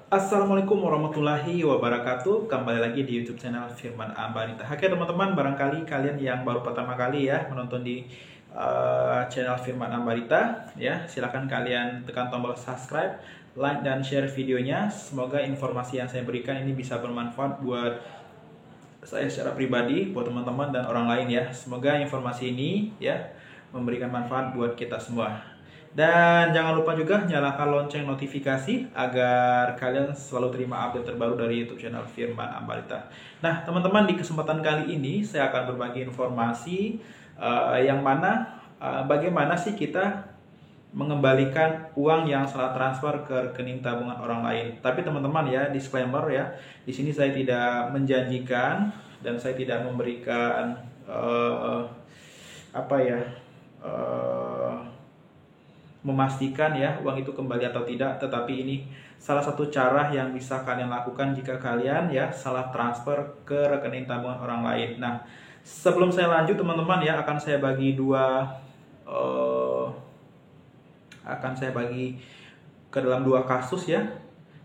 Assalamualaikum warahmatullahi wabarakatuh. Kembali lagi di YouTube channel Firman Ambarita. Oke teman-teman, barangkali kalian yang baru pertama kali ya menonton di channel Firman Ambarita, ya silakan kalian tekan tombol subscribe, like dan share videonya. Semoga informasi yang saya berikan ini bisa bermanfaat buat saya secara pribadi, buat teman-teman dan orang lain ya. Semoga informasi ini ya memberikan manfaat buat kita semua. Dan jangan lupa juga nyalakan lonceng notifikasi agar kalian selalu terima update terbaru dari YouTube channel Firman Ambarita. Nah, teman-teman, di kesempatan kali ini saya akan berbagi informasi yang mana bagaimana sih kita mengembalikan uang yang salah transfer ke rekening tabungan orang lain. Tapi teman-teman ya, disclaimer ya, di sini saya tidak menjanjikan dan saya tidak memberikan apa ya. Memastikan ya uang itu kembali atau tidak, tetapi ini salah satu cara yang bisa kalian lakukan jika kalian ya salah transfer ke rekening tabungan orang lain. Nah, sebelum saya lanjut teman-teman ya, akan saya bagi ke dalam dua kasus ya.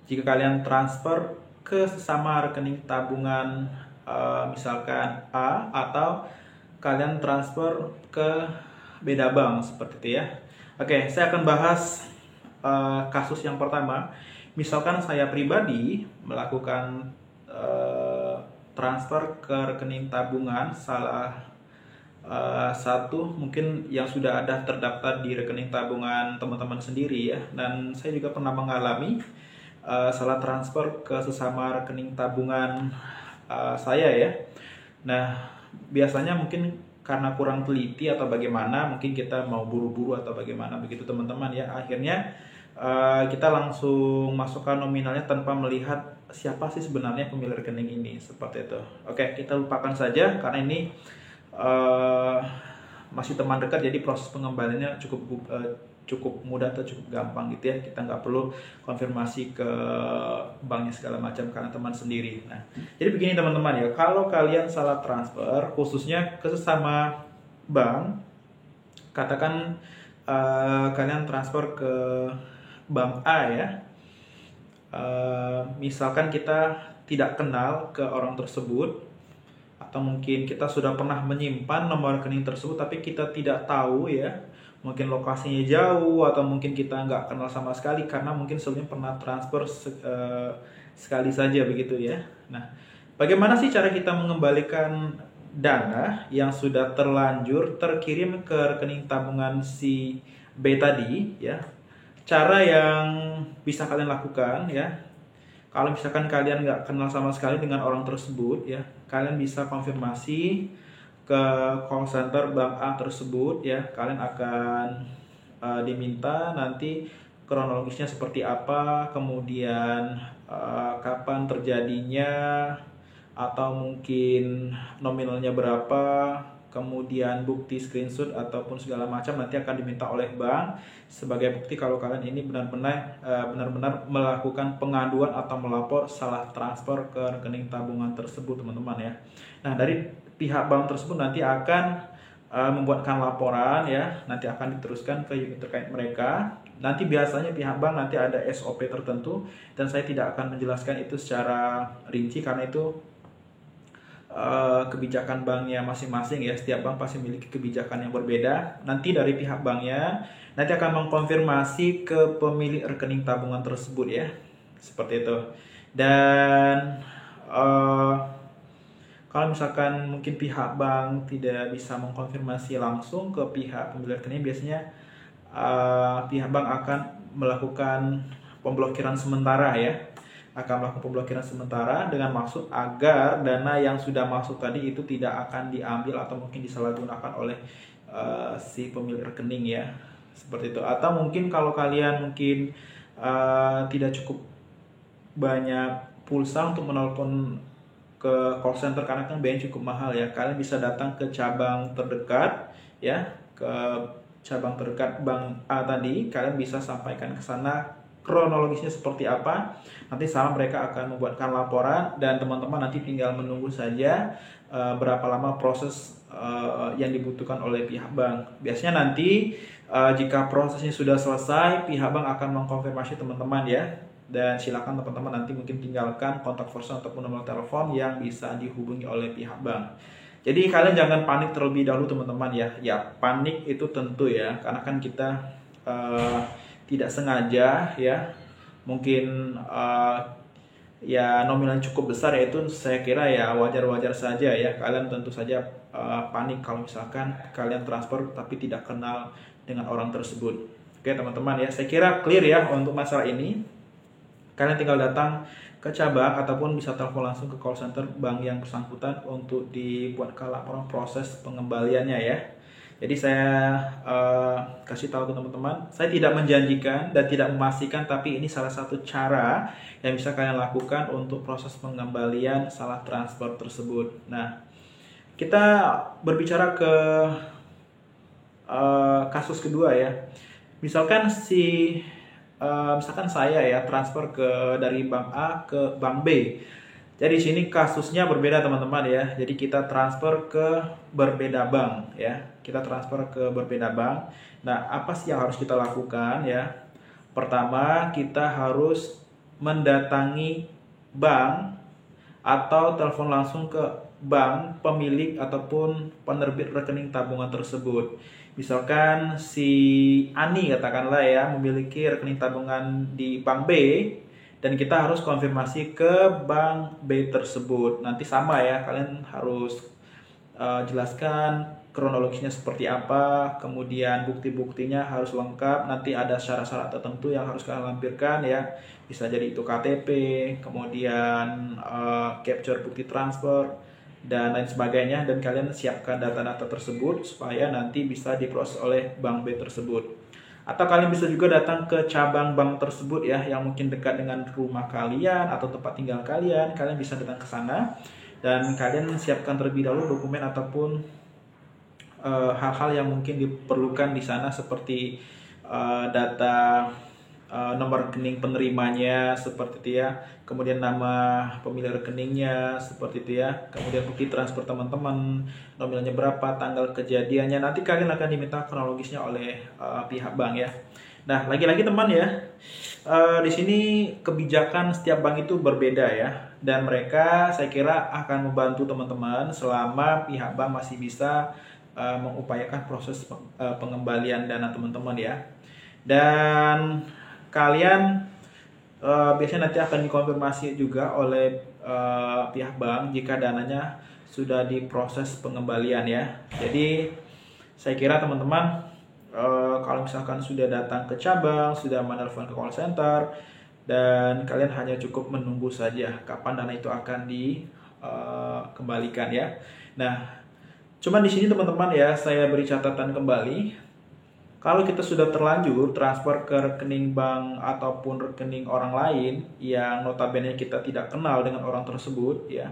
Jika kalian transfer ke sesama rekening tabungan misalkan A, atau kalian transfer ke beda bank seperti itu ya. Oke, saya akan bahas kasus yang pertama. Misalkan saya pribadi melakukan transfer ke rekening tabungan salah satu mungkin yang sudah ada terdaftar di rekening tabungan teman-teman sendiri ya. Dan saya juga pernah mengalami salah transfer ke sesama rekening tabungan saya ya. Nah, biasanya mungkin karena kurang teliti atau bagaimana, mungkin kita mau buru-buru atau bagaimana begitu teman-teman ya, akhirnya kita langsung masukkan nominalnya tanpa melihat siapa sih sebenarnya pemilik rekening ini, seperti itu. Oke, kita lupakan saja karena ini masih teman dekat, jadi proses pengembaliannya cukup mudah atau cukup gampang gitu ya. Kita nggak perlu konfirmasi ke banknya segala macam karena teman sendiri. Nah, jadi begini teman-teman ya, kalau kalian salah transfer khususnya ke sesama bank, katakan kalian transfer ke bank A ya, misalkan kita tidak kenal ke orang tersebut, atau mungkin kita sudah pernah menyimpan nomor rekening tersebut tapi kita tidak tahu ya, mungkin lokasinya jauh atau mungkin kita nggak kenal sama sekali karena mungkin sebelumnya pernah transfer sekali saja begitu ya. Nah, bagaimana sih cara kita mengembalikan dana yang sudah terlanjur terkirim ke rekening tabungan si B tadi ya? Cara yang bisa kalian lakukan ya, kalau misalkan kalian nggak kenal sama sekali dengan orang tersebut ya, kalian bisa konfirmasi ke call center bank A tersebut ya. Kalian akan diminta nanti kronologisnya seperti apa, kemudian kapan terjadinya, atau mungkin nominalnya berapa, kemudian bukti screenshot ataupun segala macam nanti akan diminta oleh bank sebagai bukti kalau kalian ini benar-benar melakukan pengaduan atau melapor salah transfer ke rekening tabungan tersebut teman-teman ya. Nah, dari pihak bank tersebut nanti akan membuatkan laporan ya, nanti akan diteruskan ke unit terkait mereka. Nanti biasanya pihak bank nanti ada SOP tertentu dan saya tidak akan menjelaskan itu secara rinci karena itu kebijakan banknya masing-masing ya. Setiap bank pasti memiliki kebijakan yang berbeda. Nanti dari pihak banknya nanti akan mengkonfirmasi ke pemilik rekening tabungan tersebut ya, seperti itu. Dan kalau misalkan mungkin pihak bank tidak bisa mengkonfirmasi langsung ke pihak pemilik rekening, biasanya pihak bank akan melakukan pemblokiran sementara ya, akan melakukan pemblokiran sementara dengan maksud agar dana yang sudah masuk tadi itu tidak akan diambil atau mungkin disalahgunakan oleh si pemilik rekening ya, seperti itu. Atau mungkin kalau kalian mungkin tidak cukup banyak pulsa untuk menelpon ke call center karena kan biayanya cukup mahal ya, kalian bisa datang ke cabang terdekat ya, ke cabang terdekat bank A tadi. Kalian bisa sampaikan ke sana kronologisnya seperti apa, nanti sama mereka akan membuatkan laporan dan teman-teman nanti tinggal menunggu saja berapa lama proses yang dibutuhkan oleh pihak bank. Biasanya nanti jika prosesnya sudah selesai, pihak bank akan mengkonfirmasi teman-teman ya, Dan silakan teman-teman nanti mungkin tinggalkan kontak person ataupun nomor telepon yang bisa dihubungi oleh pihak bank. Jadi kalian jangan panik terlebih dahulu teman-teman ya. Ya panik itu tentu ya, karena kan kita tidak sengaja ya, mungkin ya nominal cukup besar, yaitu saya kira ya wajar-wajar saja ya. Kalian tentu saja panik kalau misalkan kalian transfer tapi tidak kenal dengan orang tersebut. Oke teman-teman ya, saya kira clear ya untuk masalah ini. Kalian tinggal datang ke cabang ataupun bisa telepon langsung ke call center bank yang bersangkutan untuk dibuatkan laporan proses pengembaliannya ya. Jadi saya kasih tahu ke teman-teman, saya tidak menjanjikan dan tidak memastikan, tapi ini salah satu cara yang bisa kalian lakukan untuk proses pengembalian salah transfer tersebut. Nah, kita berbicara ke kasus kedua ya. Misalkan misalkan saya ya transfer dari bank A ke bank B. Jadi sini kasusnya berbeda teman-teman ya. Jadi kita transfer ke berbeda bank ya. Kita transfer ke berbeda bank. Nah, apa sih yang harus kita lakukan ya? Pertama, kita harus mendatangi bank atau telepon langsung ke bank pemilik ataupun penerbit rekening tabungan tersebut. Misalkan si Ani katakanlah ya memiliki rekening tabungan di bank B, dan kita harus konfirmasi ke bank B tersebut. Nanti sama ya, kalian harus jelaskan kronologisnya seperti apa, kemudian bukti-buktinya harus lengkap. Nanti ada syarat-syarat tertentu yang harus kalian lampirkan ya. Bisa jadi itu KTP, kemudian capture bukti transfer, dan lain sebagainya. Dan kalian siapkan data-data tersebut supaya nanti bisa diproses oleh bank B tersebut. Atau kalian bisa juga datang ke cabang bank tersebut ya, yang mungkin dekat dengan rumah kalian atau tempat tinggal kalian. Kalian bisa datang ke sana dan kalian siapkan terlebih dahulu dokumen ataupun hal-hal yang mungkin diperlukan di sana, seperti data nomor rekening penerimanya seperti itu ya, kemudian nama pemilik rekeningnya seperti itu ya, kemudian bukti transfer teman-teman, nominalnya berapa, tanggal kejadiannya. Nanti kalian akan diminta kronologisnya oleh pihak bank ya. Nah, lagi-lagi teman ya, di sini kebijakan setiap bank itu berbeda ya, dan mereka saya kira akan membantu teman-teman selama pihak bank masih bisa mengupayakan proses pengembalian dana teman-teman ya. Dan kalian biasanya nanti akan dikonfirmasi juga oleh pihak bank jika dananya sudah diproses pengembalian ya. Jadi saya kira teman-teman kalau misalkan sudah datang ke cabang, sudah menelpon ke call center, dan kalian hanya cukup menunggu saja kapan dana itu akan dikembalikan ya. Nah, cuman di sini teman-teman ya, saya beri catatan kembali. Kalau kita sudah terlanjur transfer ke rekening bank ataupun rekening orang lain yang notabene kita tidak kenal dengan orang tersebut ya,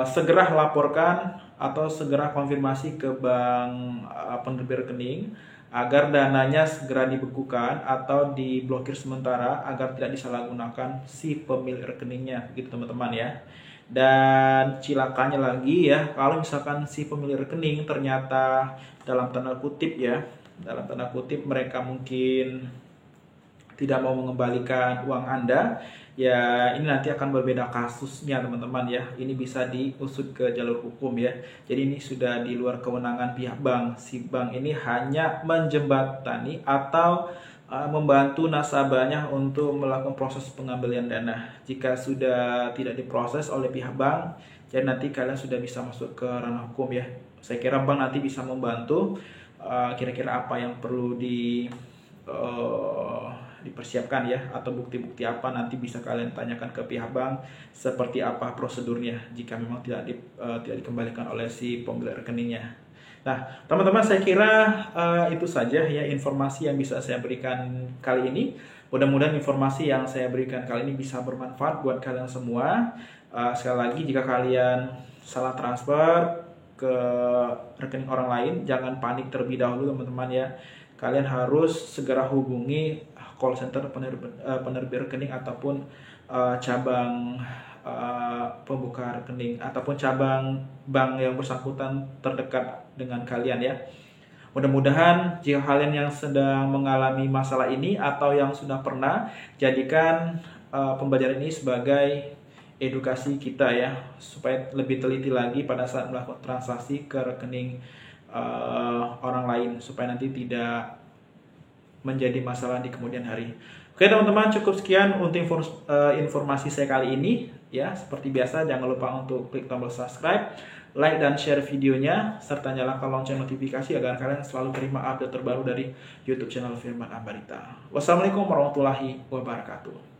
segera laporkan atau segera konfirmasi ke bank penerbit rekening agar dananya segera dibekukan atau diblokir sementara agar tidak disalahgunakan si pemilik rekeningnya, gitu teman-teman ya. Dan cilakanya lagi ya, kalau misalkan si pemilik rekening ternyata dalam tanda kutip mereka mungkin tidak mau mengembalikan uang Anda, ya ini nanti akan berbeda kasusnya teman-teman ya. Ini bisa diusut ke jalur hukum ya. Jadi ini sudah di luar kewenangan pihak bank. Si bank ini hanya menjembatani atau membantu nasabahnya untuk melakukan proses pengembalian dana. Jika sudah tidak diproses oleh pihak bank, jadi nanti kalian sudah bisa masuk ke ranah hukum ya. Saya kira bank nanti bisa membantu kira-kira apa yang perlu dipersiapkan ya, atau bukti-bukti apa nanti bisa kalian tanyakan ke pihak bank seperti apa prosedurnya jika memang tidak dikembalikan oleh si pemilik rekeningnya. Nah teman-teman, saya kira itu saja ya informasi yang bisa saya berikan kali ini. Mudah-mudahan informasi yang saya berikan kali ini bisa bermanfaat buat kalian semua. Sekali lagi, jika kalian salah transfer ke rekening orang lain, jangan panik terlebih dahulu teman-teman ya. Kalian harus segera hubungi call center penerbit rekening ataupun cabang pembuka rekening ataupun cabang bank yang bersangkutan terdekat dengan kalian ya. Mudah-mudahan jika kalian yang sedang mengalami masalah ini atau yang sudah pernah, jadikan pembelajaran ini sebagai edukasi kita ya, supaya lebih teliti lagi pada saat melakukan transaksi ke rekening orang lain, supaya nanti tidak menjadi masalah di kemudian hari. Oke teman-teman, cukup sekian untuk informasi saya kali ini ya. Seperti biasa, jangan lupa untuk klik tombol subscribe, like dan share videonya, serta nyalakan lonceng notifikasi agar kalian selalu terima update terbaru dari YouTube channel Firman Ambarita. Wassalamualaikum warahmatullahi wabarakatuh.